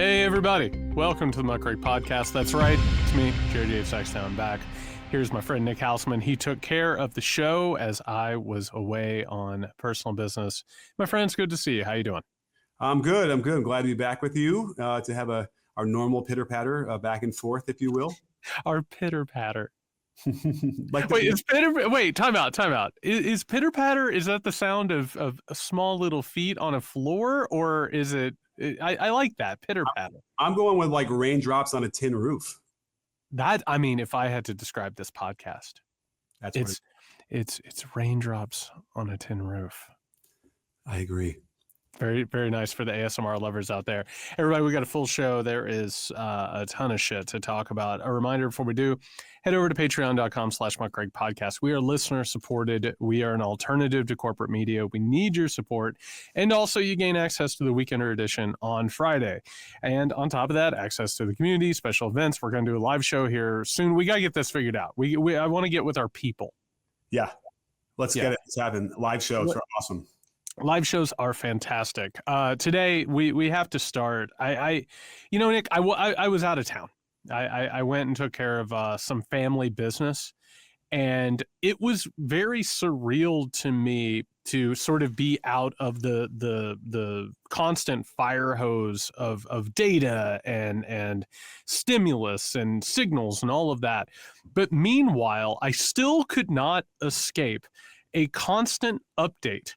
Hey everybody, welcome to the Muckrake Podcast. That's right, it's me, Jared Yates, Sexton, back. Here's my friend Nick Hauselman. He took care of the show as I was away on personal business. My friends, good to see you. How you doing? I'm good. I'm glad to be back with you to have our normal pitter patter back and forth, if you will. Our pitter patter. Wait, time out. Is pitter patter, is that the sound of small little feet on a floor, or is it? I like that pitter patter. I'm going with like raindrops on a tin roof. That, I mean, if I had to describe this podcast, it's raindrops on a tin roof. I agree. Very, very nice for the ASMR lovers out there. Everybody, we got a full show. There is a ton of shit to talk about. A reminder before we do, head over to patreon.com/muckrake podcast. We are listener supported. We are an alternative to corporate media. We need your support. And also you gain access to the Weekender edition on Friday. And on top of that, access to the community, special events. We're going to do a live show here soon. We got to get this figured out. I want to get with our people. Yeah. Let's get it. Let's happen. Live shows are awesome. Live shows are fantastic. Today we have to start. Nick, I was out of town. I went and took care of some family business, and it was very surreal to me to sort of be out of the constant fire hose of data and stimulus and signals and all of that. But meanwhile, I still could not escape a constant update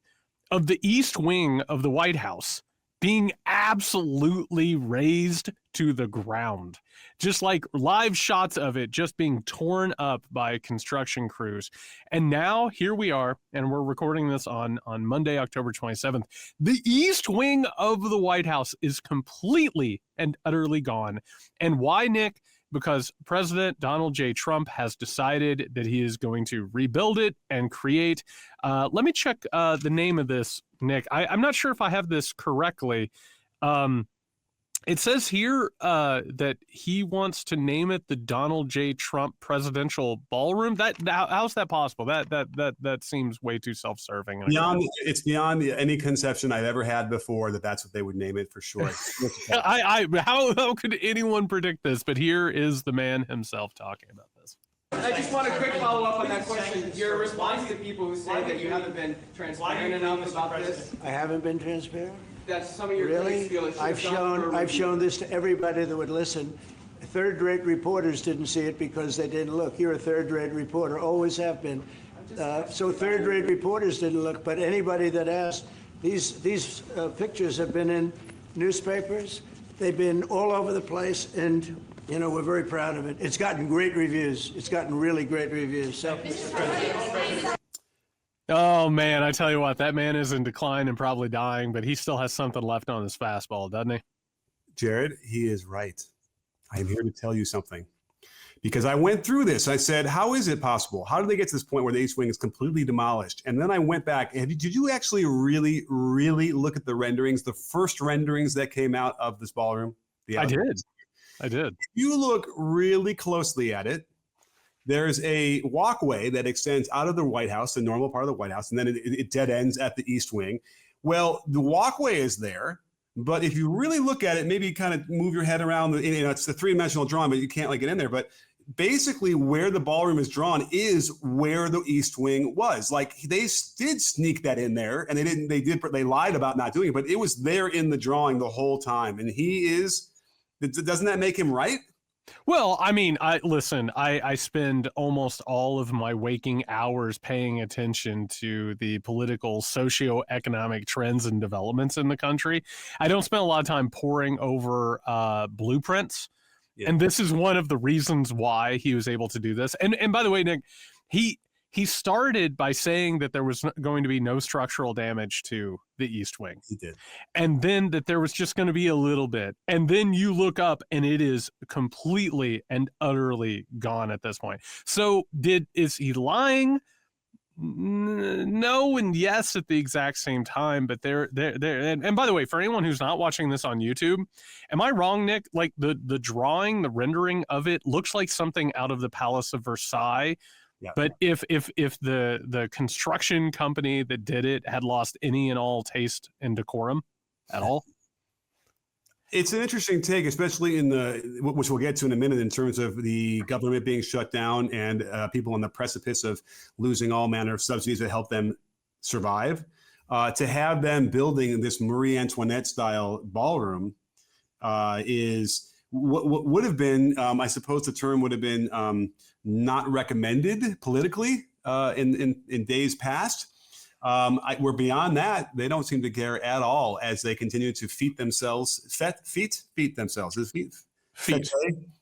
of the East Wing of the White House being absolutely razed to the ground. Just like live shots of it just being torn up by construction crews. And now here we are, and we're recording this on Monday, October 27th. The East Wing of the White House is completely and utterly gone. And why, Nick? Because President Donald J. Trump has decided that he is going to rebuild it and create. Let me check the name of this, Nick. I'm not sure if I have this correctly. It says here that he wants to name it the Donald J. Trump Presidential Ballroom. How's that possible? That seems way too self-serving. It's beyond any conception I've ever had before that's what they would name it for sure. How could anyone predict this? But here is the man himself talking about this. I just want a quick follow-up on that question. Your response to people who say that you haven't been transparent enough about this. I haven't been transparent? That some of your really? feel I've shown this to everybody that would listen. Third-rate reporters didn't see it because they didn't look. You're a third-rate reporter, always have been. So third-rate reporters didn't look, but anybody that asked, these pictures have been in newspapers. They've been all over the place, and we're very proud of it. It's gotten great reviews. It's gotten really great reviews. So. Oh, man, I tell you what, that man is in decline and probably dying, but he still has something left on his fastball, doesn't he? Jared, he is right. I am here to tell you something. Because I went through this. I said, how is it possible? How did they get to this point where the East Wing is completely demolished? And then I went back. And did you actually really, really look at the renderings, the first renderings that came out of this ballroom? I did. If you look really closely at it, there's a walkway that extends out of the White House, the normal part of the White House, and then it dead ends at the East Wing. Well, the walkway is there, but if you really look at it, maybe kind of move your head around, it's the three-dimensional drawing, but you can't get in there. But basically where the ballroom is drawn is where the East Wing was. Like they did sneak that in there, and they lied about not doing it, but it was there in the drawing the whole time. And doesn't that make him right? Well, I mean, I spend almost all of my waking hours paying attention to the political, socioeconomic trends and developments in the country. I don't spend a lot of time poring over blueprints. Yeah. And this is one of the reasons why he was able to do this. And by the way, Nick, he started by saying that there was going to be no structural damage to the East Wing. He did. And then that there was just going to be a little bit. And then you look up and it is completely and utterly gone at this point. So is he lying? No and yes at the exact same time, but they're and by the way, for anyone who's not watching this on YouTube, am I wrong, Nick? Like the drawing, the rendering of it looks like something out of the Palace of Versailles. Yeah. But if the construction company that did it had lost any and all taste and decorum at all, It's an interesting take, especially in which we'll get to in a minute, in terms of the government being shut down and people on the precipice of losing all manner of subsidies that help them survive. To have them building this Marie Antoinette style ballroom is what would have been, I suppose the term would have been not recommended politically in days past. We're beyond that. They don't seem to care at all as they continue to feed themselves, Feet.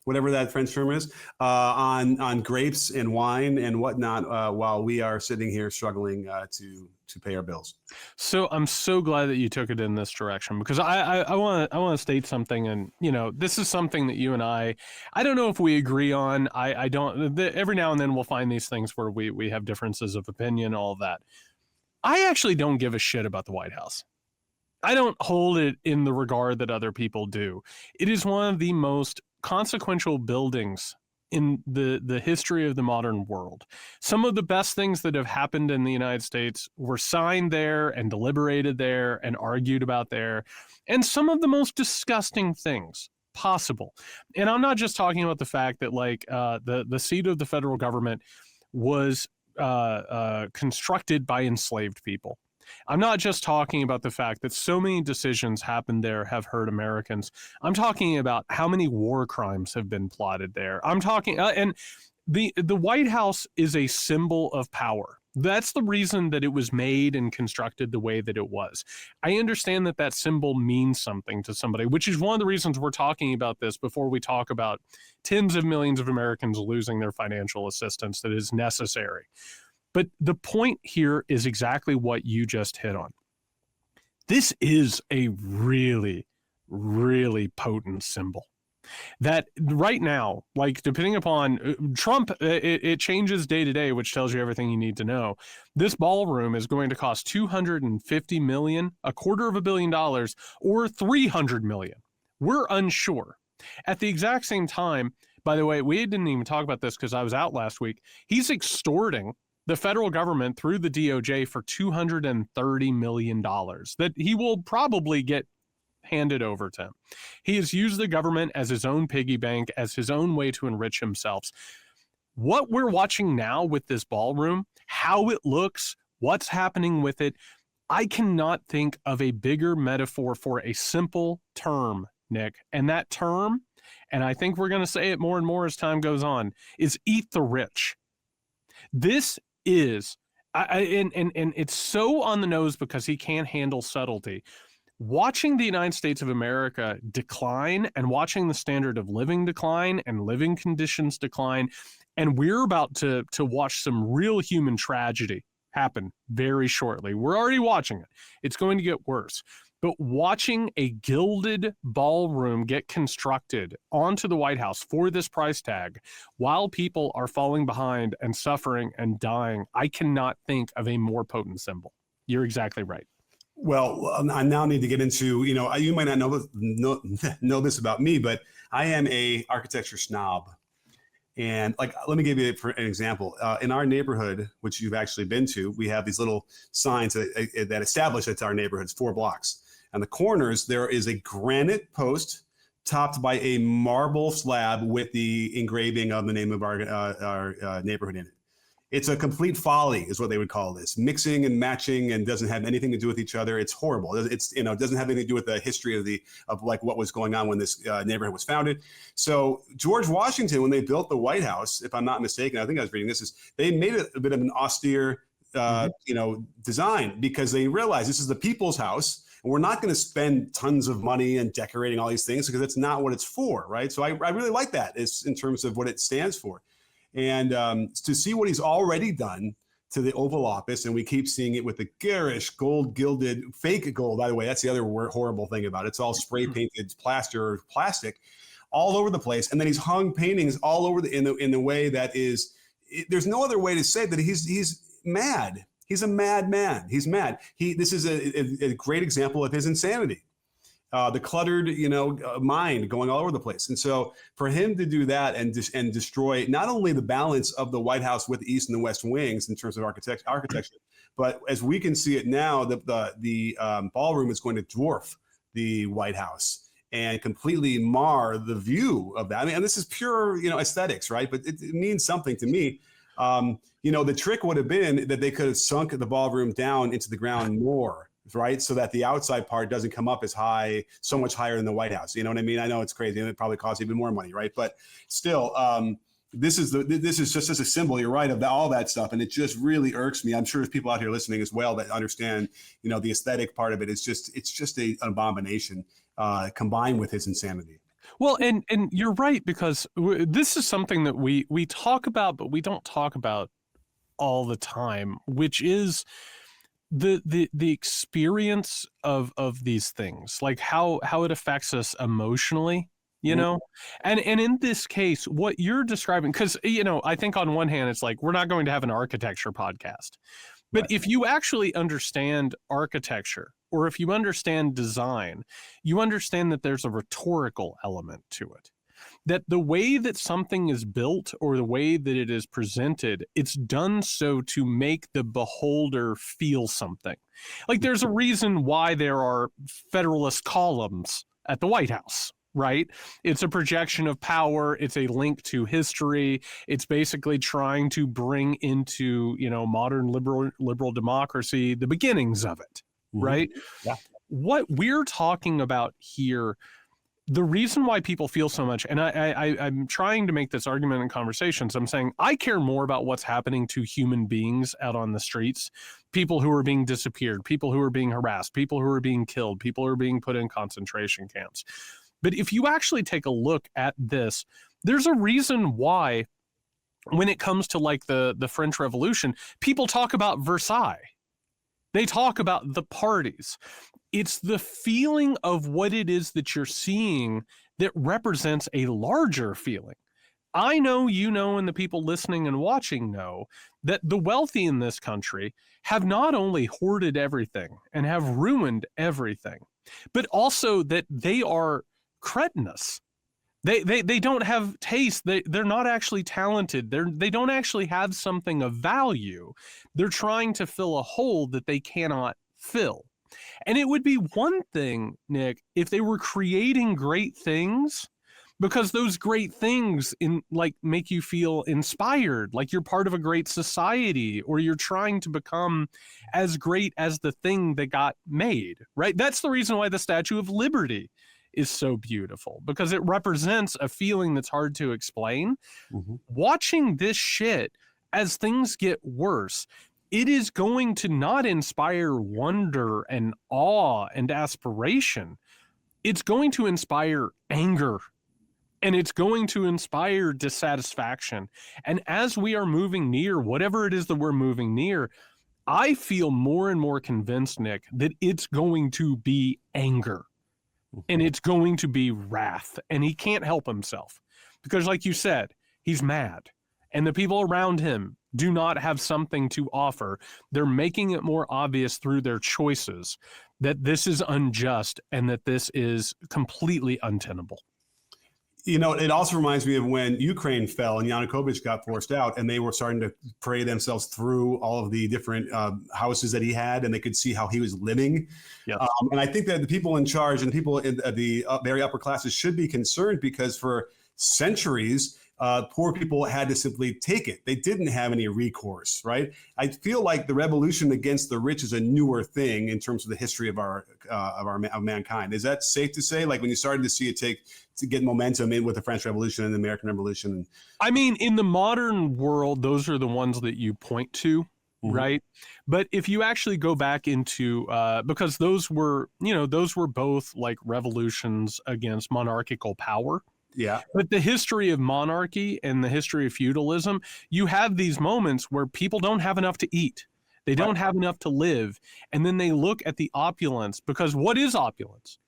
whatever that French term is, on grapes and wine and whatnot, while we are sitting here struggling to pay our bills. So I'm so glad that you took it in this direction, because I want to state something, and this is something that you and I don't know if we agree on. I don't. Every now and then we'll find these things where we have differences of opinion, all of that. I actually don't give a shit about the White House. I don't hold it in the regard that other people do. It is one of the most consequential buildings in the history of the modern world. Some of the best things that have happened in the United States were signed there and deliberated there and argued about there. And some of the most disgusting things possible. And I'm not just talking about the fact that the seat of the federal government was constructed by enslaved people. I'm not just talking about the fact that so many decisions happened there have hurt Americans. I'm talking about how many war crimes have been plotted there. I'm talking, and the White House is a symbol of power. That's the reason that it was made and constructed the way that it was. I understand that that symbol means something to somebody, which is one of the reasons we're talking about this before we talk about tens of millions of Americans losing their financial assistance that is necessary. But the point here is exactly what you just hit on. This is a really, really potent symbol. That right now, depending upon Trump, it changes day to day, which tells you everything you need to know. This ballroom is going to cost $250 million, $250 million, or $300 million. We're unsure. At the exact same time, by the way, we didn't even talk about this because I was out last week. He's extorting the federal government through the DOJ for $230 million that he will probably get handed over to him. He has used the government as his own piggy bank, as his own way to enrich himself. What we're watching now with this ballroom, how it looks, what's happening with it, I cannot think of a bigger metaphor for a simple term, Nick. And that term, and I think we're going to say it more and more as time goes on, is eat the rich. This is, and it's so on the nose because he can't handle subtlety. Watching the United States of America decline and watching the standard of living decline and living conditions decline, and we're about to watch some real human tragedy happen very shortly. We're already watching it. It's going to get worse. But watching a gilded ballroom get constructed onto the White House for this price tag, while people are falling behind and suffering and dying, I cannot think of a more potent symbol. You're exactly right. Well, I now need to get into, you might not know this about me, but I am a architecture snob. And let me give you an example. In our neighborhood, which you've actually been to, we have these little signs that establish it's our neighborhood. It's 4 blocks. On the corners, there is a granite post topped by a marble slab with the engraving of the name of our neighborhood in it. It's a complete folly, is what they would call this. Mixing and matching, and doesn't have anything to do with each other. It's horrible. It's it doesn't have anything to do with the history of what was going on when this neighborhood was founded. So George Washington, when they built the White House, if I'm not mistaken, I think I was reading this, they made it a bit of an austere, design, because they realized this is the people's house. And we're not going to spend tons of money and decorating all these things because that's not what it's for, right? So I really like that in terms of what it stands for. And to see what he's already done to the Oval Office, and we keep seeing it with the garish gold gilded, fake gold, by the way, that's the other horrible thing about it. It's all spray painted plastic all over the place. And then he's hung paintings all over in the way that is, there's no other way to say that he's mad. He's a madman. He's mad. This is a great example of his insanity. The cluttered, mind going all over the place. And so for him to do that and destroy not only the balance of the White House with the East and the West wings in terms of architecture, but as we can see it now, the ballroom is going to dwarf the White House. and completely mar the view of that. I mean, and this is pure, aesthetics, right? But it means something to me. The trick would have been that they could have sunk the ballroom down into the ground more, right? So that the outside part doesn't come up as high, so much higher than the White House. You know what I mean? I know it's crazy, and it probably costs even more money, right? But still, this is just as a symbol. You're right, of all that stuff, and it just really irks me. I'm sure there's people out here listening as well that understand, the aesthetic part of it. It's just an abomination combined with his insanity. Well, and you're right, because this is something that we talk about, but we don't talk about all the time, which is the experience of these things, like how it affects us emotionally, and in this case, what you're describing, because I think on one hand it's like, we're not going to have an architecture podcast, but if you actually understand architecture, or if you understand design, you understand that there's a rhetorical element to it. That the way that something is built, or the way that it is presented, it's done so to make the beholder feel something. Like, there's a reason why there are Federalist columns at the White House, right? It's a projection of power. It's a link to history. It's basically trying to bring into, modern liberal democracy, the beginnings of it, right? Yeah. What we're talking about here, the reason why people feel so much, and I'm trying to make this argument in conversations, I'm saying I care more about what's happening to human beings out on the streets, people who are being disappeared, people who are being harassed, people who are being killed, people who are being put in concentration camps. But if you actually take a look at this, there's a reason why, when it comes to like the French Revolution, people talk about Versailles. They talk about the parties. It's the feeling of what it is that you're seeing that represents a larger feeling. I know, and the people listening and watching know that the wealthy in this country have not only hoarded everything and have ruined everything, but also that they are cretinous. They don't have taste. They're not actually talented. They don't actually have something of value. They're trying to fill a hole that they cannot fill. And it would be one thing, Nick, if they were creating great things, because those great things make you feel inspired, like you're part of a great society, or you're trying to become as great as the thing that got made, right? That's the reason why the Statue of Liberty is so beautiful, because it represents a feeling that's hard to explain. Mm-hmm. Watching this shit, as things get worse, it is going to not inspire wonder and awe and aspiration. It's going to inspire anger, and it's going to inspire dissatisfaction. And as we are moving near whatever it is that we're moving near, I feel more and more convinced, Nick, that it's going to be anger. And it's going to be wrath, and he can't help himself, because like you said, he's mad, and the people around him do not have something to offer. They're making it more obvious through their choices that this is unjust and that this is completely untenable. It also reminds me of when Ukraine fell and Yanukovych got forced out, and they were starting to pray themselves through all of the different houses that he had, and they could see how he was living. Yes. And I think that the people in charge and the people in the very upper classes should be concerned, because for centuries, poor people had to simply take it. They didn't have any recourse, right? I feel like the revolution against the rich is a newer thing in terms of the history of of mankind. Is that safe to say? Like, when you started to see it to get momentum in with the French Revolution and the American Revolution? I mean, in the modern world, those are the ones that you point to, mm-hmm. right? But if you actually go back into, because those were both like revolutions against monarchical power. Yeah. But the history of monarchy and the history of feudalism, you have these moments where people don't have enough to eat. They don't have enough to live. And then they look at the opulence, because what is opulence?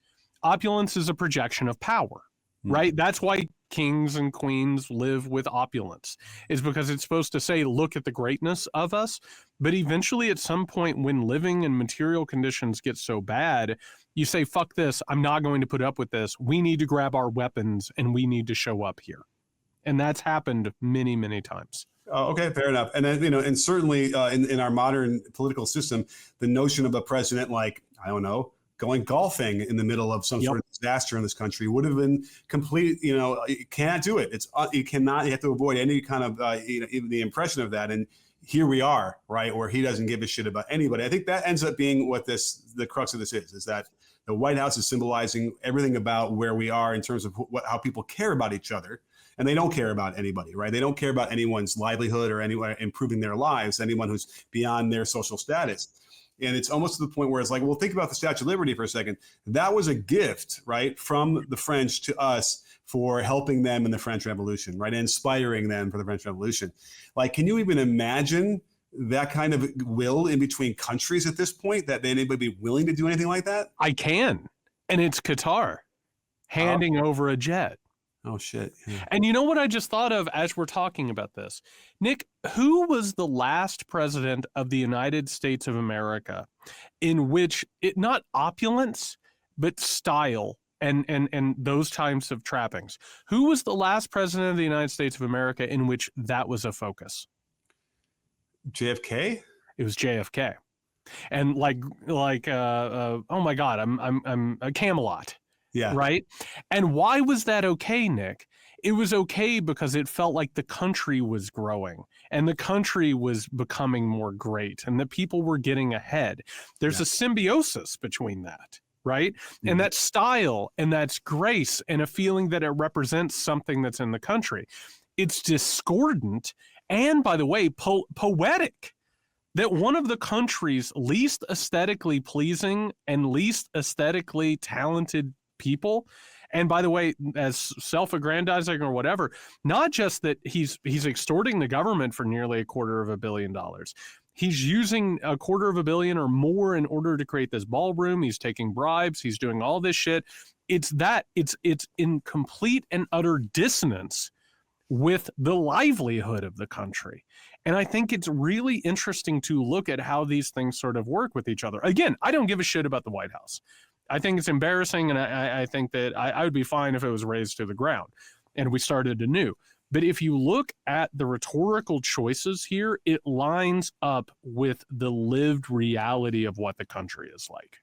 Opulence is a projection of power, right? That's why kings and queens live with opulence, is because it's supposed to say, look at the greatness of us. But eventually, at some point, when living and material conditions get so bad, you say, fuck this, I'm not going to put up with this. We need to grab our weapons and we need to show up here. And that's happened many, many times. Oh, okay, fair enough. And then, and certainly in our modern political system, the notion of a president like, I don't know, going golfing in the middle of some sort of disaster in this country would have been complete. You can't do it. You cannot. You have to avoid any kind of even the impression of that. And here we are, right, where he doesn't give a shit about anybody. I think that ends up being what the crux of this is that the White House is symbolizing everything about where we are in terms of how people care about each other. And they don't care about anybody, right? They don't care about anyone's livelihood or anyone improving their lives, anyone who's beyond their social status. And it's almost to the point where it's like, well, think about the Statue of Liberty for a second. That was a gift, right, from the French to us for helping them in the French Revolution, right? Inspiring them for the French Revolution. Like, can you even imagine that kind of will in between countries at this point, that anybody be willing to do anything like that? I can. And it's Qatar handing over a jet. Oh, shit. Yeah. And you know what I just thought of as we're talking about this? Nick, who was the last president of the United States of America in which not opulence, but style and those types of trappings? Who was the last president of the United States of America in which that was a focus? JFK? It was JFK. And oh my God, I'm a Camelot. Yeah. Right. And why was that okay, Nick? It was okay because it felt like the country was growing and the country was becoming more great and the people were getting ahead. There's a symbiosis between that. Right. Mm-hmm. And that style and that's grace and a feeling that it represents something that's in the country. It's discordant and, by the way, poetic. That one of the country's least aesthetically pleasing and least aesthetically talented people, and by the way, as self-aggrandizing or whatever, not just that he's extorting the government for nearly $250 million. He's using $250 million or more in order to create this ballroom. He's taking bribes. He's doing all this shit. It's in complete and utter dissonance with the livelihood of the country. And I think it's really interesting to look at how these things sort of work with each other. Again, I don't give a shit about the White House. I think it's embarrassing, and I think that I would be fine if it was razed to the ground and we started anew. But if you look at the rhetorical choices here, it lines up with the lived reality of what the country is like.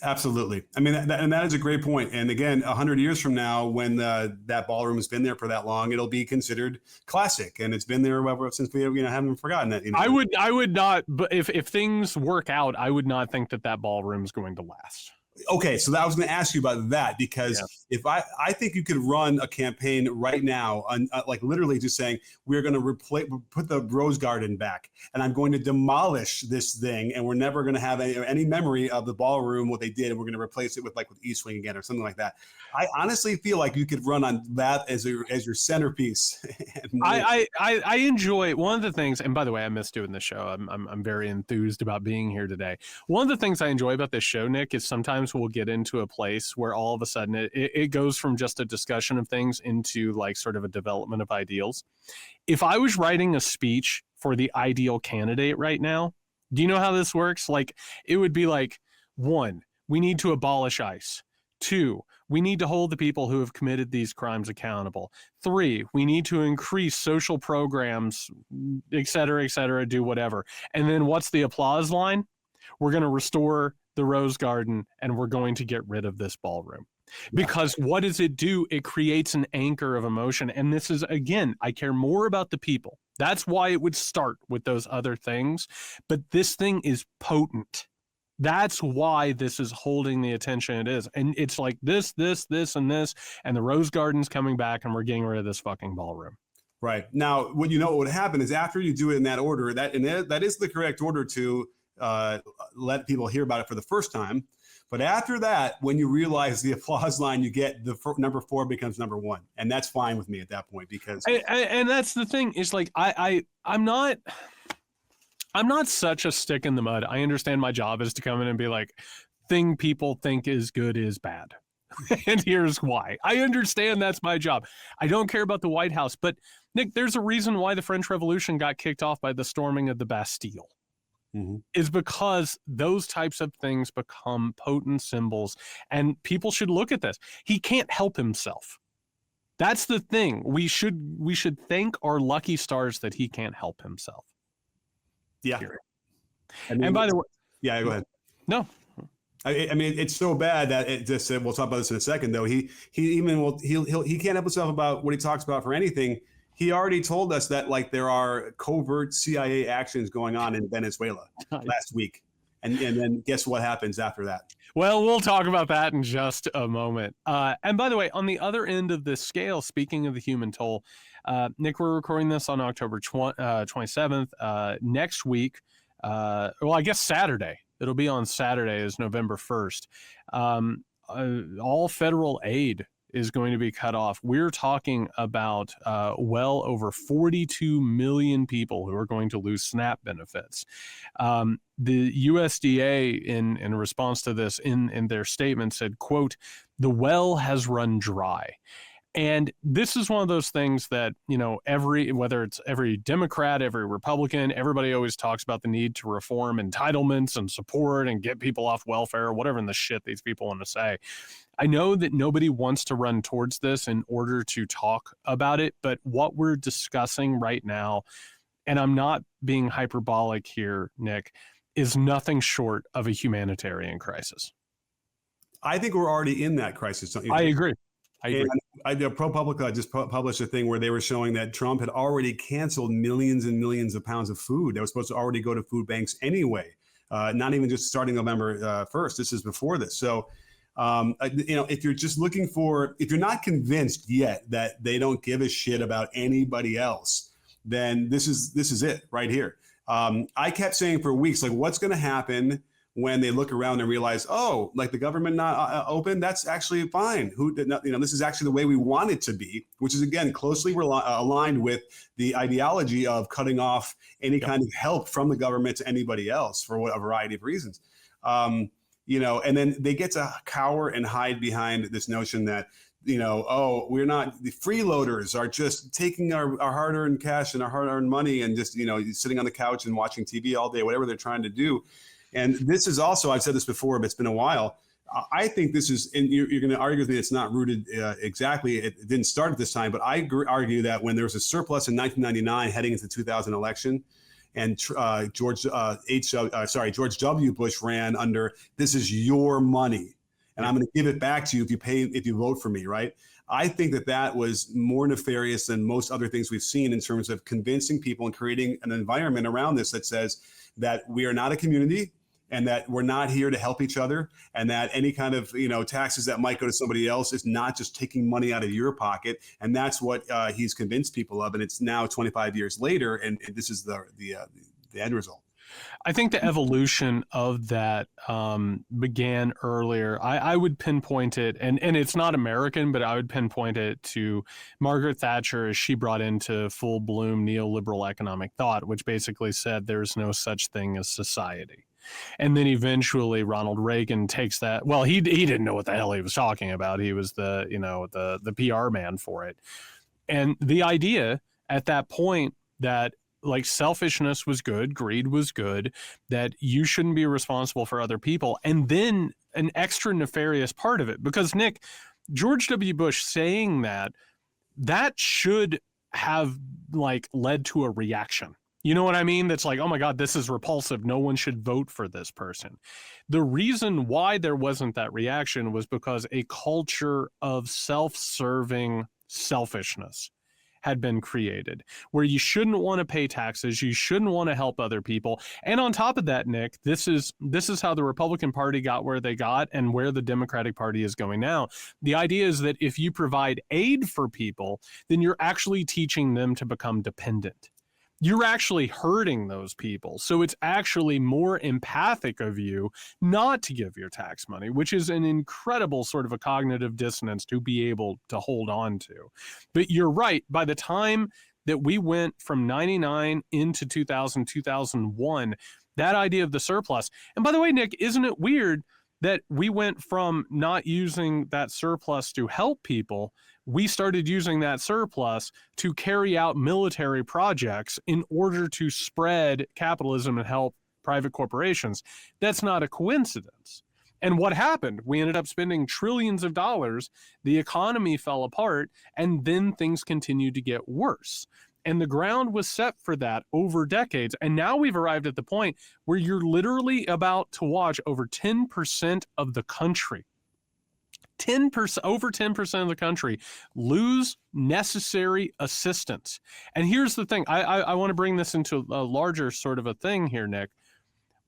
Absolutely. I mean, that is a great point. And again, 100 years from now, when that ballroom has been there for that long, it'll be considered classic. And it's been there since we haven't forgotten it. I would not, but if things work out, I would not think that ballroom is going to last. Okay, so I was going to ask you about that, because if I think you could run a campaign right now, like literally just saying, we're going to put the Rose Garden back, and I'm going to demolish this thing, and we're never going to have any memory of the ballroom, what they did, and we're going to replace it with East Wing again or something like that. I honestly feel like you could run on that as your centerpiece. I enjoy one of the things, and by the way, I miss doing this show. I'm very enthused about being here today. One of the things I enjoy about this show, Nick, is sometimes we'll get into a place where all of a sudden it goes from just a discussion of things into like sort of a development of ideals. If I was writing a speech for the ideal candidate right now, do you know how this works? Like, it would be like, 1, we need to abolish ICE. 2, we need to hold the people who have committed these crimes accountable. 3, we need to increase social programs, et cetera, do whatever. And then what's the applause line? We're going to restore the Rose Garden, and we're going to get rid of this ballroom. Because what does it do? It creates an anchor of emotion. And this is, again, I care more about the people. That's why it would start with those other things. But this thing is potent. That's why this is holding the attention it is. And it's like this, and this, and the Rose Garden's coming back, and we're getting rid of this fucking ballroom. Right. Now, what would happen is, after you do it in that order, that is the correct order to let people hear about it for the first time. But after that, when you realize the applause line you get, number 4 becomes number 1. And that's fine with me at that point, because and that's the thing, is like, I'm not such a stick in the mud. I understand my job is to come in and be like, thing people think is good is bad. And here's why. I understand that's my job. I don't care about the White House. But Nick, there's a reason why the French Revolution got kicked off by the storming of the Bastille. Mm-hmm. Is because those types of things become potent symbols, and people should look at this. He can't help himself. That's the thing. We should thank our lucky stars that he can't help himself. Yeah. And by the way, yeah, go ahead. No. I mean, it's so bad that it just said, we'll talk about this in a second, though. He can't help himself about what he talks about for anything. He already told us that like there are covert CIA actions going on in Venezuela last week. And then guess what happens after that? Well, we'll talk about that in just a moment. And by the way, on the other end of this scale, speaking of the human toll, Nick, we're recording this on October 27th. Next week, well, I guess Saturday. It'll be on Saturday, is November 1st. All federal aid is going to be cut off. We're talking about well over 42 million people who are going to lose SNAP benefits. The USDA, in response to this, in their statement said, quote, "The well has run dry." And this is one of those things that, you know, whether it's every Democrat, every Republican, everybody always talks about the need to reform entitlements and support and get people off welfare, whatever in the shit these people want to say. I know that nobody wants to run towards this in order to talk about it, but what we're discussing right now, and I'm not being hyperbolic here, Nick, is nothing short of a humanitarian crisis. I think we're already in that crisis. Don't you think? I agree. ProPublica just published a thing where they were showing that Trump had already canceled millions and millions of pounds of food that was supposed to already go to food banks anyway, not even just starting November 1st. This is before this. So, you know, if you're just looking for, if you're not convinced yet that they don't give a shit about anybody else, then this is it right here. I kept saying for weeks, like, what's going to happen when they look around and realize, oh, like the government not open, that's actually fine. Who did not, you know, this is actually the way we want it to be, which is, again, closely aligned with the ideology of cutting off any kind of help from the government to anybody else for a variety of reasons. You know, and then they get to cower and hide behind this notion that, you know, oh, we're not, the freeloaders are just taking our hard-earned cash and our hard-earned money and just, you know, sitting on the couch and watching TV all day, whatever they're trying to do. And this is also, I've said this before, but it's been a while. I think this is, and you're going to argue with me, it's not rooted exactly. It didn't start at this time, but I argue that when there was a surplus in 1999 heading into the 2000 election, and George W. Bush ran under, this is your money, and I'm going to give it back to you if you vote for me, right? I think that was more nefarious than most other things we've seen in terms of convincing people and creating an environment around this that says that we are not a community, and that we're not here to help each other, and that any kind of, you know, taxes that might go to somebody else is not just taking money out of your pocket. And that's what he's convinced people of. And it's now 25 years later, and this is the end result. I think the evolution of that began earlier. I would pinpoint it, and it's not American, but I would pinpoint it to Margaret Thatcher as she brought into full bloom neoliberal economic thought, which basically said there's no such thing as society. And then eventually Ronald Reagan takes that. Well, he didn't know what the hell he was talking about. He was the PR man for it. And the idea at that point that like selfishness was good, greed was good, that you shouldn't be responsible for other people. And then an extra nefarious part of it, because Nick, George W. Bush saying that should have like led to a reaction. You know what I mean? That's like, oh my God, this is repulsive. No one should vote for this person. The reason why there wasn't that reaction was because a culture of self-serving selfishness had been created, where you shouldn't want to pay taxes, you shouldn't want to help other people. And on top of that, Nick, this is how the Republican Party got where they got and where the Democratic Party is going now. The idea is that if you provide aid for people, then you're actually teaching them to become dependent. You're actually hurting those people. So it's actually more empathic of you not to give your tax money, which is an incredible sort of a cognitive dissonance to be able to hold on to. But you're right. By the time that we went from 99 into 2000, 2001, that idea of the surplus. And by the way, Nick, isn't it weird that we went from not using that surplus to help people, we started using that surplus to carry out military projects in order to spread capitalism and help private corporations? That's not a coincidence. And what happened? We ended up spending trillions of dollars, the economy fell apart, and then things continued to get worse. And the ground was set for that over decades. And now we've arrived at the point where you're literally about to watch over 10% of the country, 10%, over 10% of the country lose necessary assistance. And here's the thing. I want to bring this into a larger sort of a thing here, Nick.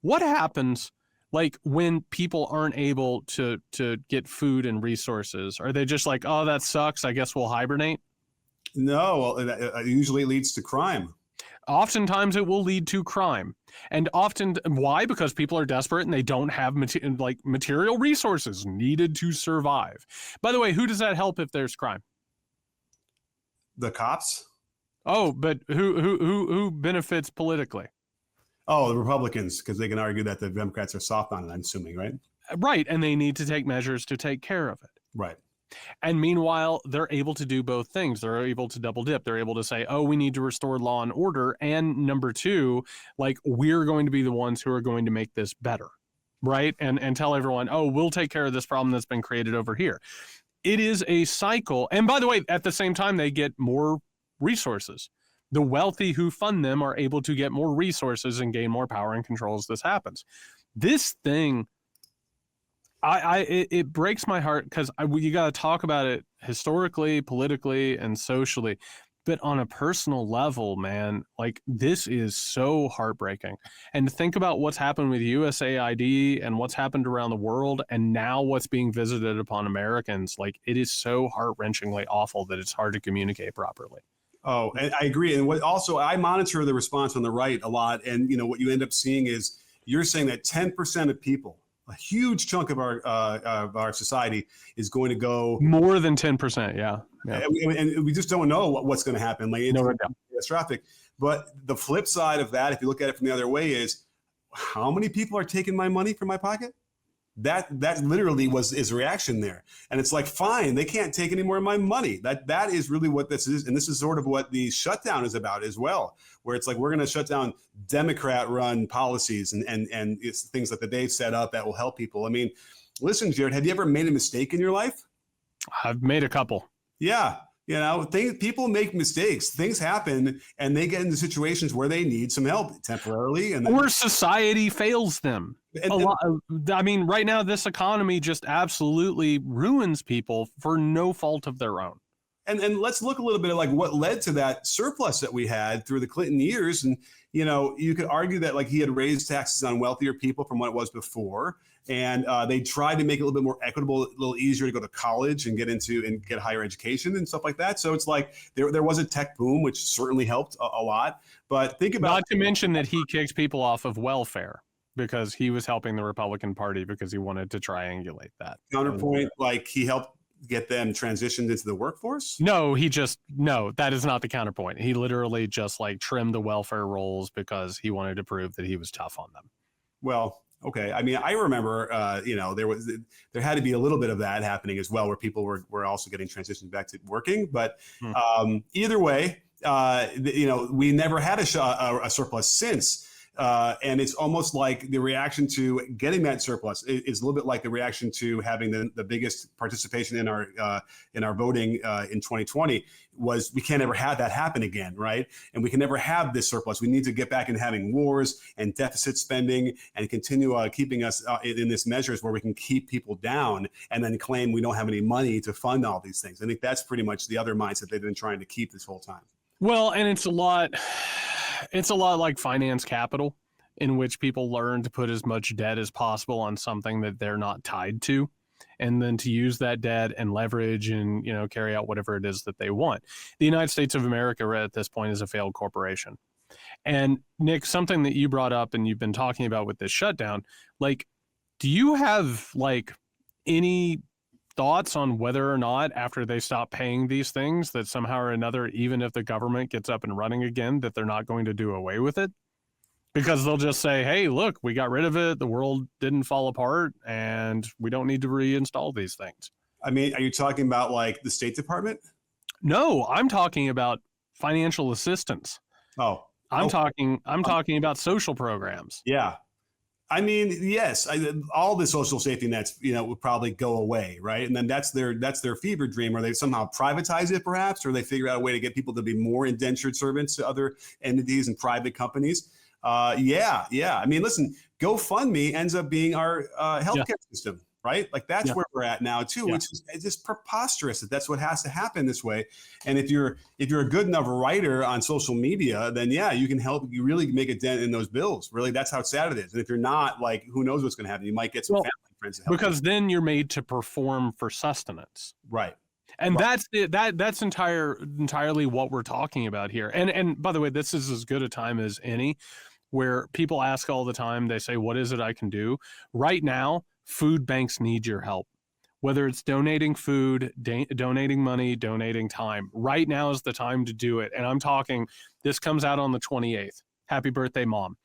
What happens like when people aren't able to get food and resources? Are they just like, oh, that sucks, I guess we'll hibernate? No, well, it usually leads to crime. Oftentimes it will lead to crime. And often, why? Because people are desperate and they don't have material resources needed to survive. By the way, who does that help if there's crime? The cops? Oh, but who benefits politically? Oh, the Republicans, because they can argue that the Democrats are soft on it, I'm assuming, right? Right, and they need to take measures to take care of it. Right. And meanwhile, they're able to do both things. They're able to double dip. They're able to say, oh, we need to restore law and order. And number two, like, we're going to be the ones who are going to make this better, right? And tell everyone, oh, we'll take care of this problem that's been created over here. It is a cycle. And by the way, at the same time, they get more resources. The wealthy who fund them are able to get more resources and gain more power and control as this happens. This thing, it breaks my heart because you got to talk about it historically, politically, and socially. But on a personal level, man, like, this is so heartbreaking. And think about what's happened with USAID and what's happened around the world, and now what's being visited upon Americans. Like, it is so heart-wrenchingly awful that it's hard to communicate properly. Oh, and I agree. And what also, I monitor the response on the right a lot. And, you know, what you end up seeing is you're saying that 10% of people, a huge chunk of our society, is going to go more than 10%. Yeah. And we just don't know what's going to happen. Like, it's catastrophic. But the flip side of that, if you look at it from the other way, is how many people are taking my money from my pocket? That literally was his reaction there. And it's like, fine, they can't take any more of my money. That is really what this is. And this is sort of what the shutdown is about as well, where it's like, we're going to shut down Democrat-run policies and it's things that they've set up that will help people. I mean, listen, Jared, have you ever made a mistake in your life? I've made a couple. Yeah. You know, people make mistakes. Things happen, and they get into situations where they need some help temporarily, or society fails them. I mean, right now, this economy just absolutely ruins people for no fault of their own. And let's look a little bit at like what led to that surplus that we had through the Clinton years. And, you know, you could argue that like he had raised taxes on wealthier people from what it was before. And they tried to make it a little bit more equitable, a little easier to go to college and get higher education and stuff like that. So it's like there was a tech boom, which certainly helped a lot. But think about, not to mention that he kicked people off of welfare because he was helping the Republican Party because he wanted to triangulate that. Counterpoint, like he helped get them transitioned into the workforce? No, that is not the counterpoint. He literally just like trimmed the welfare rolls because he wanted to prove that he was tough on them. Well, okay. I mean, I remember, you know, there had to be a little bit of that happening as well, where people were also getting transitioned back to working. But either way, you know, we never had a surplus since. And it's almost like the reaction to getting that surplus is a little bit like the reaction to having the biggest participation in our voting in 2020 was we can't ever have that happen again, right? And we can never have this surplus. We need to get back into having wars and deficit spending and continue keeping us in this measures where we can keep people down and then claim we don't have any money to fund all these things. I think that's pretty much the other mindset they've been trying to keep this whole time. Well, and it's a lot like finance capital, in which people learn to put as much debt as possible on something that they're not tied to, and then to use that debt and leverage and, you know, carry out whatever it is that they want. The United States of America right at this point is a failed corporation. And Nick, something that you brought up and you've been talking about with this shutdown, like, do you have like any thoughts on whether or not after they stop paying these things that somehow or another, even if the government gets up and running again, that they're not going to do away with it? Because they'll just say, hey, look, we got rid of it. The world didn't fall apart and we don't need to reinstall these things. I mean, are you talking about like the State Department? No, I'm talking about financial assistance. Oh, I'm talking about social programs. Yeah. I mean, yes, all the social safety nets, would probably go away, right? And then that's their fever dream, or they somehow privatize it, perhaps, or they figure out a way to get people to be more indentured servants to other entities and private companies. Yeah. I mean, listen, GoFundMe ends up being our healthcare system, right? Like that's where we're at now too, which is just preposterous that that's what has to happen this way. And if you're a good enough writer on social media, then you can help. You really make a dent in those bills. Really, that's how sad it is. And if you're not, like, who knows what's going to happen? You might get some family and friends to help. Because then you're made to perform for sustenance, right? And that's entirely what we're talking about here. And by the way, this is as good a time as any, where people ask all the time. They say, "What is it I can do?" Right now, food banks need your help, whether it's donating food, donating money, donating time. Right now is the time to do it. And I'm talking, this comes out on the 28th. Happy birthday, Mom.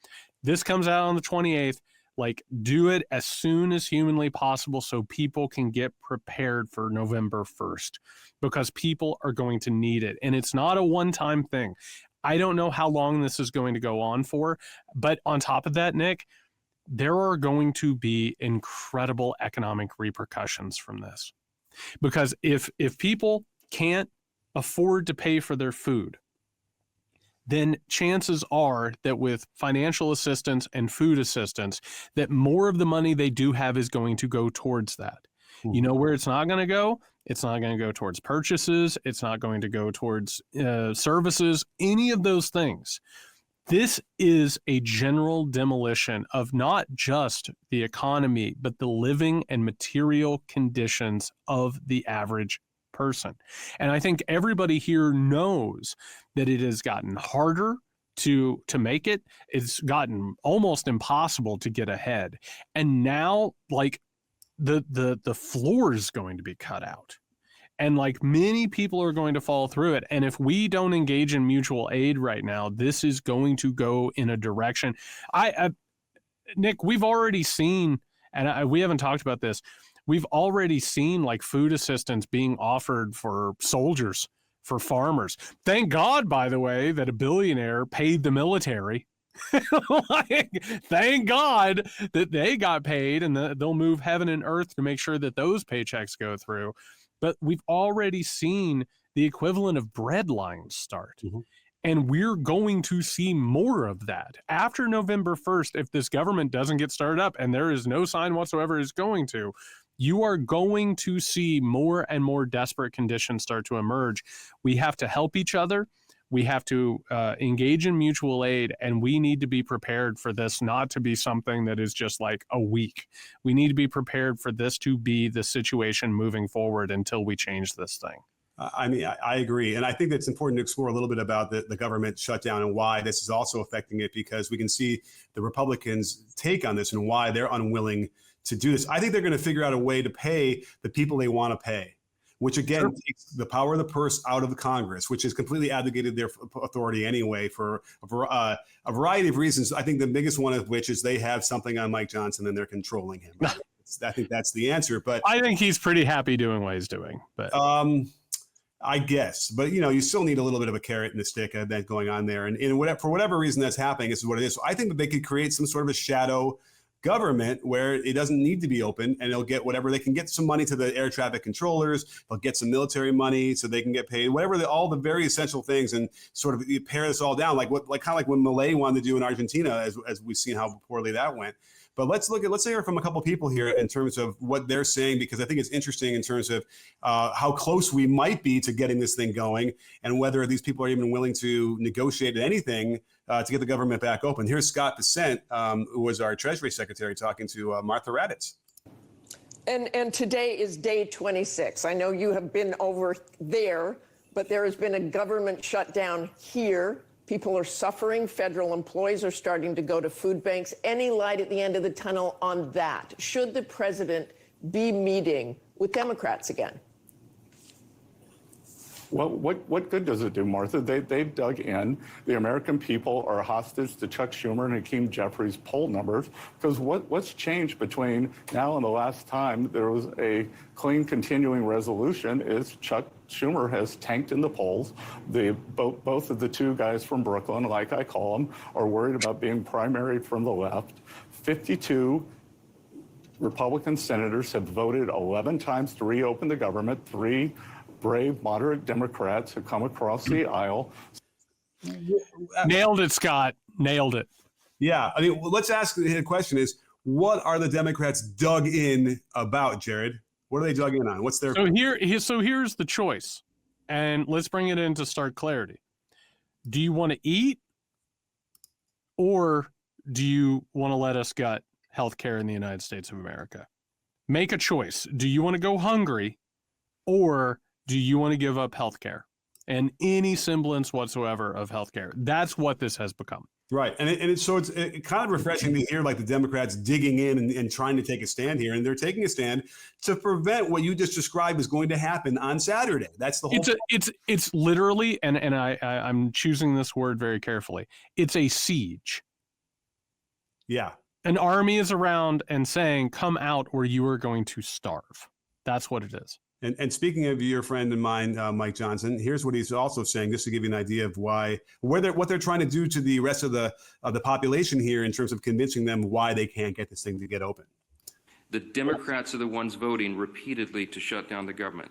This comes out on the 28th. Like, do it as soon as humanly possible so people can get prepared for November 1st, because people are going to need it. And it's not a one-time thing. I don't know how long this is going to go on for, but on top of that, Nick, there are going to be incredible economic repercussions from this. Because if people can't afford to pay for their food, then chances are that with financial assistance and food assistance, that more of the money they do have is going to go towards that. You know where it's not going to go? It's not going to go towards purchases. It's not going to go towards services, any of those things. This is a general demolition of not just the economy, but the living and material conditions of the average person. And I think everybody here knows that it has gotten harder to make it. It's gotten almost impossible to get ahead. And now, like, the floor is going to be cut out. And like, many people are going to fall through it. And if we don't engage in mutual aid right now, this is going to go in a direction. Nick, we've already seen, and we haven't talked about this, we've already seen like food assistance being offered for soldiers, for farmers. Thank God, by the way, that a billionaire paid the military. Thank God that they got paid, and they'll move heaven and earth to make sure that those paychecks go through. But we've already seen the equivalent of bread lines start. And we're going to see more of that after November 1st. If this government doesn't get started up, and there is no sign whatsoever it's going to, you are going to see more and more desperate conditions start to emerge. We have to help each other. We have to engage in mutual aid, and we need to be prepared for this not to be something that is just like a week. We need to be prepared for this to be the situation moving forward until we change this thing. I mean, I agree. And I think it's important to explore a little bit about the government shutdown and why this is also affecting it, because we can see the Republicans' take on this and why they're unwilling to do this. I think they're going to figure out a way to pay the people they want to pay, which again takes the power of the purse out of the Congress, which has completely abdicated their authority anyway for a variety of reasons. I think the biggest one of which is they have something on Mike Johnson and they're controlling him. I think that's the answer. But I think he's pretty happy doing what he's doing. But I guess, but you still need a little bit of a carrot and a stick that going on there, and for whatever reason that's happening, this is what it is. So I think that they could create some sort of a shadow government where it doesn't need to be open, and they'll get whatever they can get, some money to the air traffic controllers. They'll get some military money so they can get paid, whatever, all the very essential things, and sort of pare this all down, like kind of like when Milei wanted to do in Argentina, as we've seen how poorly that went. But let's hear from a couple people here in terms of what they're saying, because I think it's interesting in terms of how close we might be to getting this thing going, and whether these people are even willing to negotiate anything to get the government back open. Here's Scott Pecent, who was our Treasury Secretary, talking to Martha Raddatz. And today is day 26. I know you have been over there, but there has been a government shutdown here. People are suffering. Federal employees are starting to go to food banks. Any light at the end of the tunnel on that? Should the president be meeting with Democrats again? Well, what good does it do, Martha? They've dug in. The American people are hostage to Chuck Schumer and Hakeem Jeffries' poll numbers, because what's changed between now and the last time there was a clean continuing resolution is Chuck Schumer has tanked in the polls. Both of the two guys from Brooklyn, like I call them, are worried about being primary from the left. 52 Republican senators have voted 11 times to reopen the government. 3 brave, moderate Democrats have come across the aisle. Nailed it, Scott. Nailed it. Yeah. I mean, let's ask the question is, what are the Democrats dug in about, Jared? What are they dug in on? What's their... So here's the choice. And let's bring it into stark clarity. Do you want to eat, or do you want to let us gut healthcare in the United States of America? Make a choice. Do you want to go hungry, or do you want to give up healthcare and any semblance whatsoever of healthcare? That's what this has become. Right. And it's kind of refreshing to hear like the Democrats digging in and trying to take a stand here. And they're taking a stand to prevent what you just described is going to happen on Saturday. That's the whole It's literally, and I'm choosing this word very carefully, it's a siege. Yeah. An army is around and saying, come out or you are going to starve. That's what it is. And speaking of your friend and mine, Mike Johnson, here's what he's also saying, just to give you an idea of what they're trying to do to the rest of the population here in terms of convincing them why they can't get this thing to get open. The Democrats are the ones voting repeatedly to shut down the government.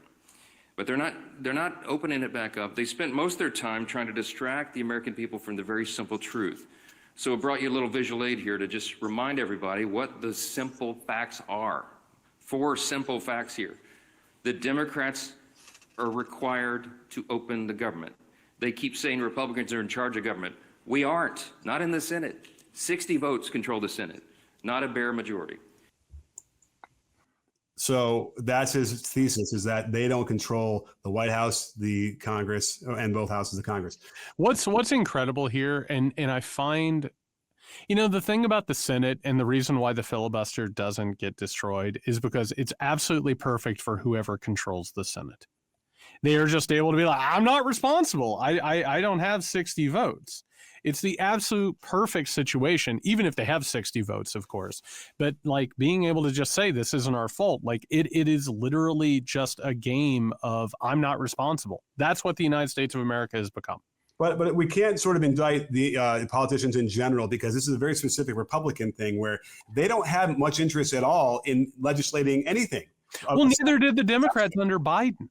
But they're not opening it back up. They spent most of their time trying to distract the American people from the very simple truth. So I brought you a little visual aid here to just remind everybody what the simple facts are. 4 simple facts here. The Democrats are required to open the government. They keep saying Republicans are in charge of government. We aren't, not in the Senate. 60 votes control the Senate, not a bare majority. So that's his thesis, is that they don't control the White House, the Congress, and both houses of Congress. What's incredible here, and I find, the thing about the Senate and the reason why the filibuster doesn't get destroyed is because it's absolutely perfect for whoever controls the Senate. They are just able to be like, I'm not responsible. I don't have 60 votes. It's the absolute perfect situation, even if they have 60 votes, of course. But like being able to just say this isn't our fault, like it is literally just a game of I'm not responsible. That's what the United States of America has become. But we can't sort of indict the politicians in general, because this is a very specific Republican thing where they don't have much interest at all in legislating anything. Well, neither did the Democrats under Biden.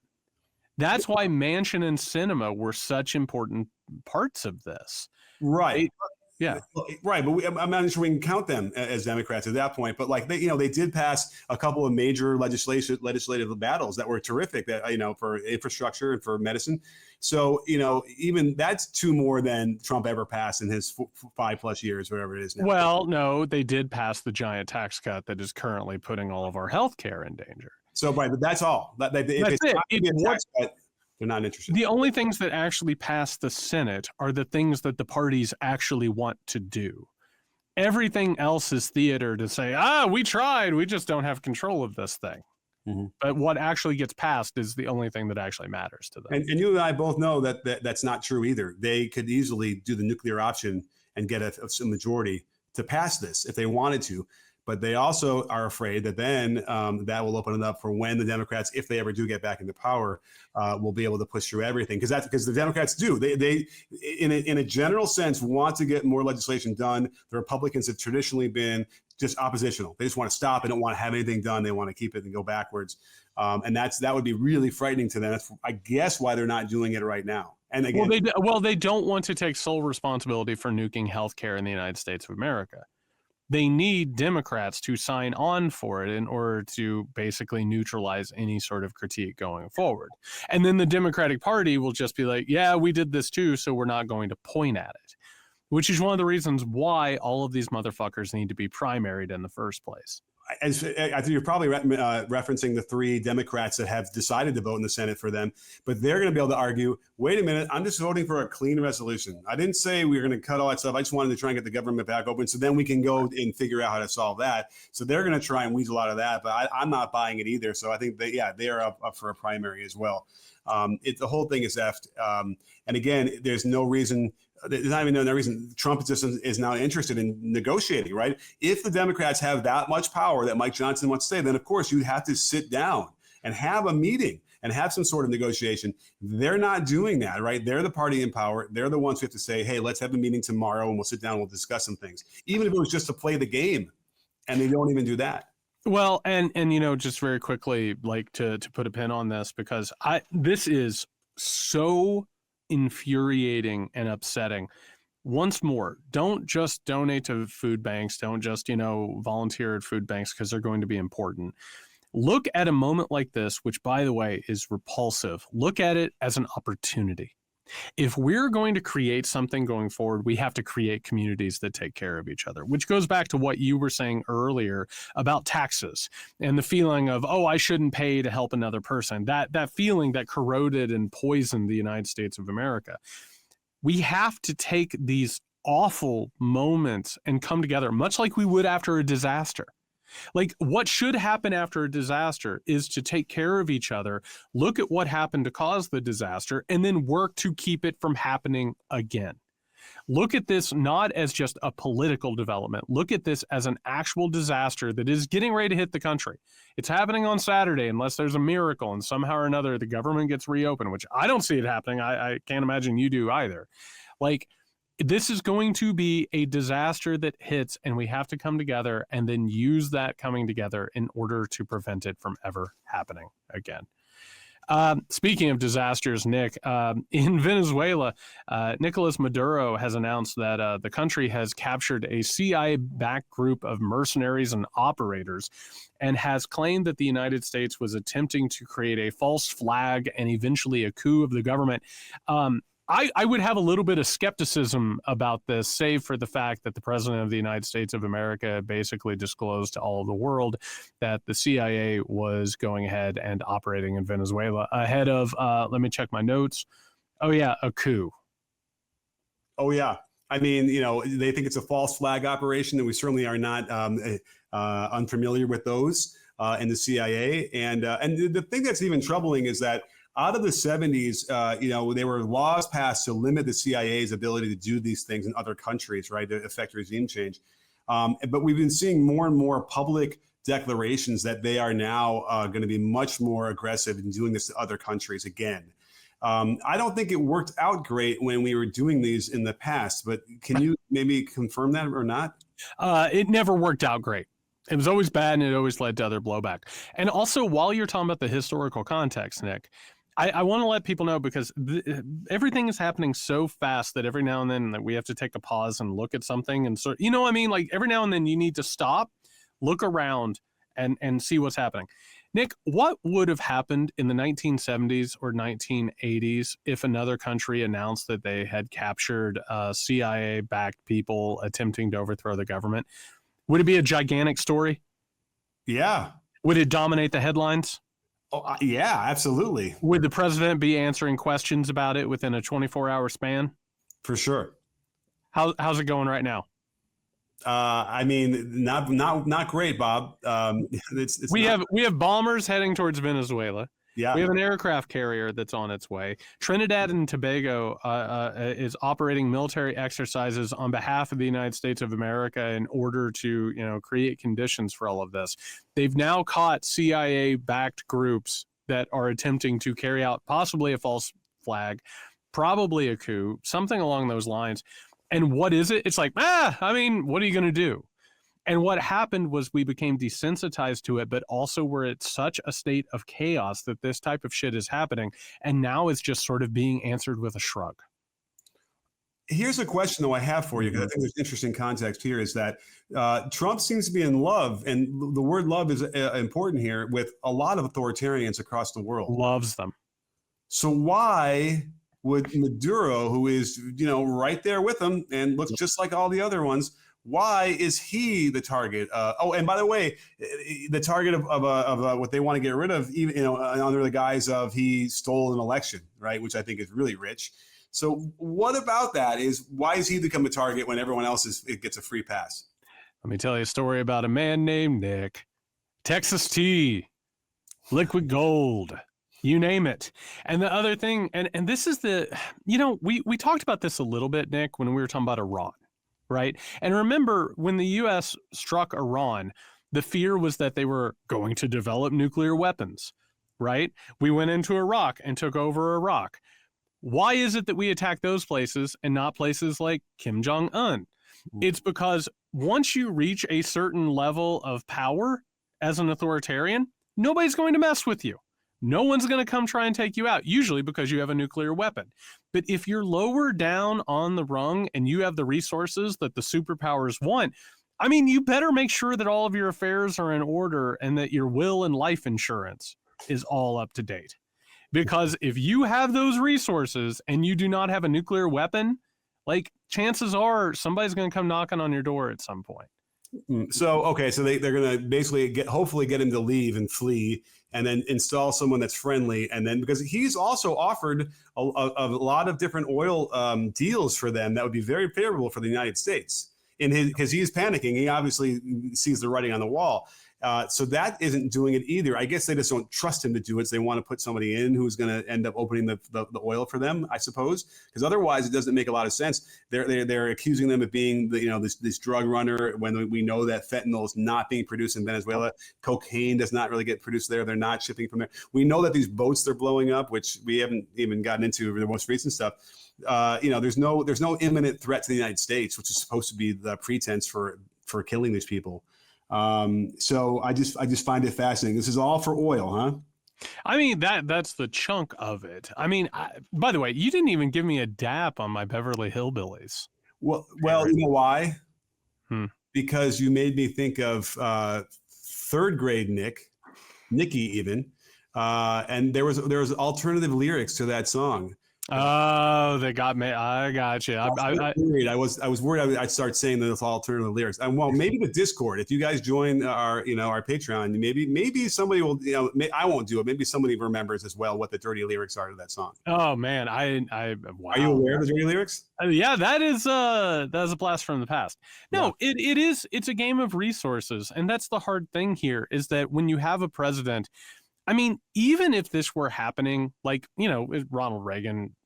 That's why Manchin and Sinema were such important parts of this. Right. Yeah. Right. But I'm not sure we can count them as Democrats at that point. But like they did pass a couple of major legislative battles that were terrific, that, for infrastructure and for medicine. So, even that's 2 more than Trump ever passed in his 5+ years, whatever it is now. Well, no, they did pass the giant tax cut that is currently putting all of our health care in danger. So, right. But that's all. That's it. They're not interested. The only things that actually pass the Senate are the things that the parties actually want to do. Everything else is theater to say, we tried, we just don't have control of this thing. Mm-hmm. But what actually gets passed is the only thing that actually matters to them. And you and I both know that that's not true either. They could easily do the nuclear option and get a majority to pass this if they wanted to. But they also are afraid that then that will open it up for when the Democrats, if they ever do get back into power, will be able to push through everything. Because the Democrats do. They in a general sense, want to get more legislation done. The Republicans have traditionally been just oppositional. They just want to stop. They don't want to have anything done. They want to keep it and go backwards. And that would be really frightening to them. That's, I guess, why they're not doing it right now. And again, they don't want to take sole responsibility for nuking healthcare in the United States of America. They need Democrats to sign on for it in order to basically neutralize any sort of critique going forward. And then the Democratic Party will just be like, yeah, we did this too, so we're not going to point at it, which is one of the reasons why all of these motherfuckers need to be primaried in the first place. I think you're probably referencing the 3 Democrats that have decided to vote in the Senate for them, but they're going to be able to argue, wait a minute, I'm just voting for a clean resolution. I didn't say we were going to cut all that stuff. I just wanted to try and get the government back open so then we can go and figure out how to solve that. So they're going to try and weasel out of that, but I'm not buying it either. So I think they are up for a primary as well. The whole thing is effed. And again, there's no reason. There's not even no reason Trump is now interested in negotiating, right? If the Democrats have that much power that Mike Johnson wants to say, then of course you have to sit down and have a meeting and have some sort of negotiation. They're not doing that, right? They're the party in power. They're the ones who have to say, hey, let's have a meeting tomorrow and we'll sit down and we'll discuss some things. Even if it was just to play the game, And they don't even do that. Well, and just very quickly, like to put a pin on this, because this is so infuriating and upsetting. Once more, don't just donate to food banks. Don't just, volunteer at food banks because they're going to be important. Look at a moment like this, which, by the way, is repulsive. Look at it as an opportunity. If we're going to create something going forward, we have to create communities that take care of each other, which goes back to what you were saying earlier about taxes and the feeling of, oh, I shouldn't pay to help another person. That feeling that corroded and poisoned the United States of America. We have to take these awful moments and come together, much like we would after a disaster. Like, what should happen after a disaster is to take care of each other, look at what happened to cause the disaster, and then work to keep it from happening again. Look at this not as just a political development. Look at this as an actual disaster that is getting ready to hit the country. It's happening on Saturday, unless there's a miracle and somehow or another the government gets reopened, which I don't see it happening. I can't imagine you do either. Like, this is going to be a disaster that hits, and we have to come together and then use that coming together in order to prevent it from ever happening again. Speaking of disasters, Nick, in Venezuela, Nicolas Maduro has announced that the country has captured a CIA-backed group of mercenaries and operators and has claimed that the United States was attempting to create a false flag and eventually a coup of the government. I would have a little bit of skepticism about this, save for the fact that the president of the United States of America basically disclosed to all of the world that the CIA was going ahead and operating in Venezuela ahead of, let me check my notes. Oh, yeah, a coup. Oh, yeah. I mean, they think it's a false flag operation, and we certainly are not unfamiliar with those in the CIA. And the thing that's even troubling is that out of the 70s, there were laws passed to limit the CIA's ability to do these things in other countries, right, to affect regime change. But we've been seeing more and more public declarations that they are now going to be much more aggressive in doing this to other countries again. I don't think it worked out great when we were doing these in the past, but can you maybe confirm that or not? It never worked out great. It was always bad, and it always led to other blowback. And also, while you're talking about the historical context, Nick, I want to let people know, because everything is happening so fast that every now and then that we have to take a pause and look at something. And so, what I mean? Like, every now and then you need to stop, look around, and see what's happening. Nick, what would have happened in the 1970s or 1980s if another country announced that they had captured CIA-backed people attempting to overthrow the government? Would it be a gigantic story? Yeah. Would it dominate the headlines? Oh, yeah, absolutely. Would the president be answering questions about it within a 24-hour span? For sure. How's it going right now? I mean, not great, Bob. We have bombers heading towards Venezuela. Yeah. We have an aircraft carrier that's on its way. Trinidad and Tobago is operating military exercises on behalf of the United States of America in order to, create conditions for all of this. They've now caught CIA-backed groups that are attempting to carry out possibly a false flag, probably a coup, something along those lines. And what is it? It's like, what are you going to do? And what happened was we became desensitized to it, but also we're at such a state of chaos that this type of shit is happening. And now it's just sort of being answered with a shrug. Here's a question, though, I have for you, because I think there's interesting context here, is that Trump seems to be in love, and the word love is important here, with a lot of authoritarians across the world. Loves them. So why would Maduro, who is, right there with him and looks just like all the other ones, why is he the target? And by the way, the target of what they want to get rid of, even under the guise of he stole an election, right? Which I think is really rich. So what about that? Why is he become a target when everyone else gets a free pass? Let me tell you a story about a man named Nick. Texas tea, liquid gold, you name it. And the other thing, and this is we talked about this a little bit, Nick, when we were talking about Iran. Right. And remember, when the U.S. struck Iran, the fear was that they were going to develop nuclear weapons. Right. We went into Iraq and took over Iraq. Why is it that we attack those places and not places like Kim Jong-un? It's because once you reach a certain level of power as an authoritarian, nobody's going to mess with you. No one's going to come try and take you out, usually because you have a nuclear weapon. But if you're lower down on the rung and you have the resources that the superpowers want, I mean, you better make sure that all of your affairs are in order and that your will and life insurance is all up to date. Because if you have those resources and you do not have a nuclear weapon, like, chances are somebody's going to come knocking on your door at some point. So, okay, so they're going to basically hopefully get him to leave and flee, and then install someone that's friendly. And then, because he's also offered a lot of different oil deals for them that would be very favorable for the United States. Because he's panicking, he obviously sees the writing on the wall. So that isn't doing it either. I guess they just don't trust him to do it. So they want to put somebody in who's going to end up opening the oil for them, I suppose, because otherwise it doesn't make a lot of sense. They're accusing them of being this drug runner when we know that fentanyl is not being produced in Venezuela. Cocaine does not really get produced there. They're not shipping from there. We know that these boats they're blowing up, which we haven't even gotten into the most recent stuff. There's no imminent threat to the United States, which is supposed to be the pretense for killing these people. So I just find it fascinating. This is all for oil, huh? I mean, that's the chunk of it. I mean, by the way, you didn't even give me a dap on my Beverly Hillbillies. Well, you know why? Because you made me think of third grade Nikki even, and there was alternative lyrics to that song. Oh, they got me. I got you. I was worried I'd start saying those alternative lyrics. And well, maybe the Discord. If you guys join our Patreon, maybe somebody will. I won't do it. Maybe somebody remembers as well what the dirty lyrics are to that song. Oh man, wow. Are you aware of the dirty lyrics? Yeah, that is a blast from the past. No, yeah. It's a game of resources, and that's the hard thing here is that when you have a president. I mean, even if this were happening, like, Ronald Reagan,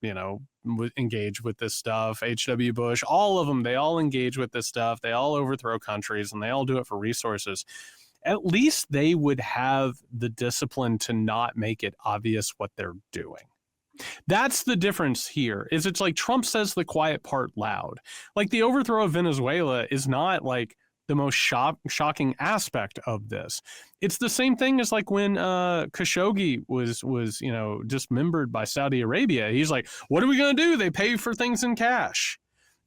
would engage with this stuff, H.W. Bush, all of them, they all engage with this stuff. They all overthrow countries and they all do it for resources. At least they would have the discipline to not make it obvious what they're doing. That's the difference here, is it's like Trump says the quiet part loud. Like the overthrow of Venezuela is not like the most shocking aspect of this. It's the same thing as like when Khashoggi was dismembered by Saudi Arabia. He's like, what are we going to do? They pay for things in cash.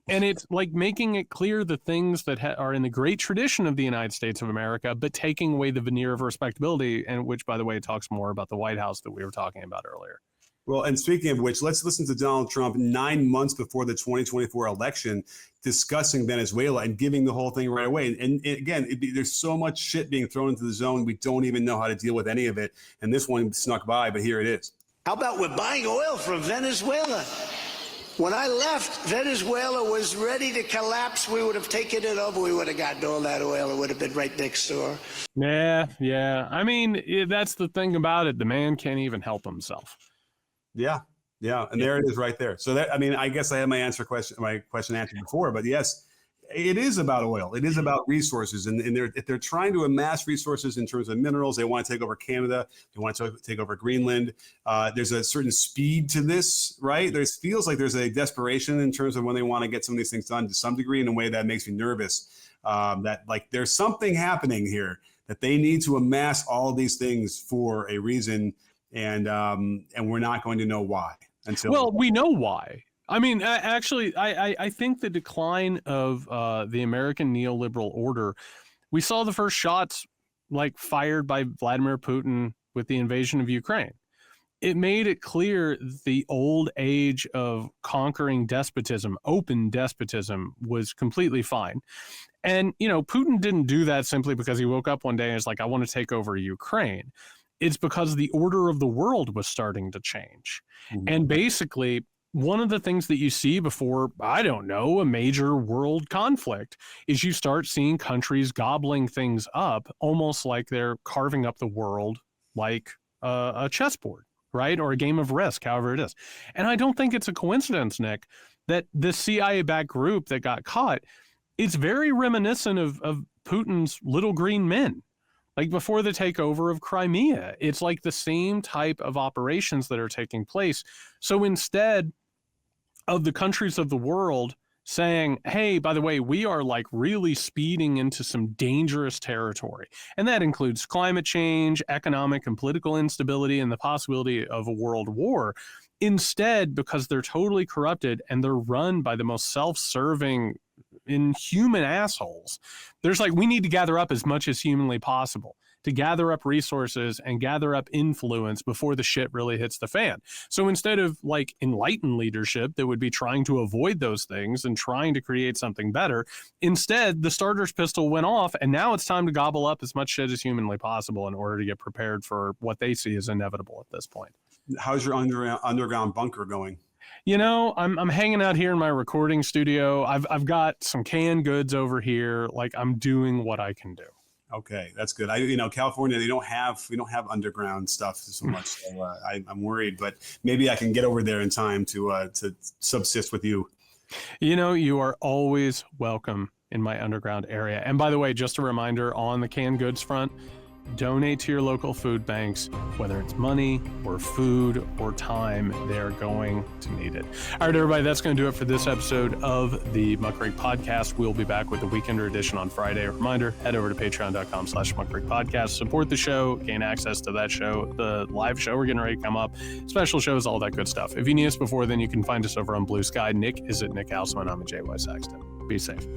And it's like making it clear the things that are in the great tradition of the United States of America, but taking away the veneer of respectability, and which, by the way, talks more about the White House that we were talking about earlier. Well, and speaking of which, let's listen to Donald Trump 9 months before the 2024 election discussing Venezuela and giving the whole thing right away. And again, there's so much shit being thrown into the zone. We don't even know how to deal with any of it. And this one snuck by, but here it is. How about we're buying oil from Venezuela? When I left, Venezuela was ready to collapse. We would have taken it over. We would have gotten all that oil. It would have been right next door. Yeah. I mean, that's the thing about it. The man can't even help himself. Yeah. And there it is right there. So I guess I had my question answered before, but yes, it is about oil. It is about resources. And if they're trying to amass resources in terms of minerals, they want to take over Canada. They want to take over Greenland. There's a certain speed to this, right? There feels like there's a desperation in terms of when they want to get some of these things done to some degree in a way that makes me nervous. That like there's something happening here that they need to amass all of these things for a reason. And we're not going to know why until. Well, we know why. I mean, actually, I think the decline of the American neoliberal order, we saw the first shots like fired by Vladimir Putin with the invasion of Ukraine. It made it clear the old age of conquering despotism, open despotism, was completely fine. And, Putin didn't do that simply because he woke up one day and was like, I want to take over Ukraine. It's because the order of the world was starting to change. Mm-hmm. And basically, one of the things that you see before, a major world conflict is you start seeing countries gobbling things up almost like they're carving up the world like a chessboard, right? Or a game of Risk, however it is. And I don't think it's a coincidence, Nick, that the CIA-backed group that got caught, it's very reminiscent of Putin's little green men. Like before the takeover of Crimea, it's like the same type of operations that are taking place. So instead of the countries of the world saying, hey, by the way, we are like really speeding into some dangerous territory. And that includes climate change, economic and political instability, and the possibility of a world war. Instead, because they're totally corrupted and they're run by the most self-serving, inhuman assholes, there's like, we need to gather up as much as humanly possible to gather up resources and gather up influence before the shit really hits the fan. So instead of like enlightened leadership that would be trying to avoid those things and trying to create something better, instead the starter's pistol went off, and now it's time to gobble up as much shit as humanly possible in order to get prepared for what they see as inevitable at this point. How's your underground bunker going? You know, I'm hanging out here in my recording studio. I've got some canned goods over here. Like, I'm doing what I can do. Okay, that's good. California, we don't have underground stuff so much. So I'm worried, but maybe I can get over there in time to subsist with you. You know, you are always welcome in my underground area. And by the way, just a reminder on the canned goods front, donate to your local food banks, whether it's money or food or time, they're going to need it. All right, everybody, that's going to do it for this episode of the Muckrake Podcast. We'll be back with the Weekender edition on Friday. A reminder, head over to patreon.com/Muckrake Podcast, support the show, gain access to that show, the live show we're getting ready to come up, special shows, all that good stuff. If you need us before then, you can find us over on Blue Sky. Nick is at Nick Hauselman. I'm at JY Sexton. Be safe.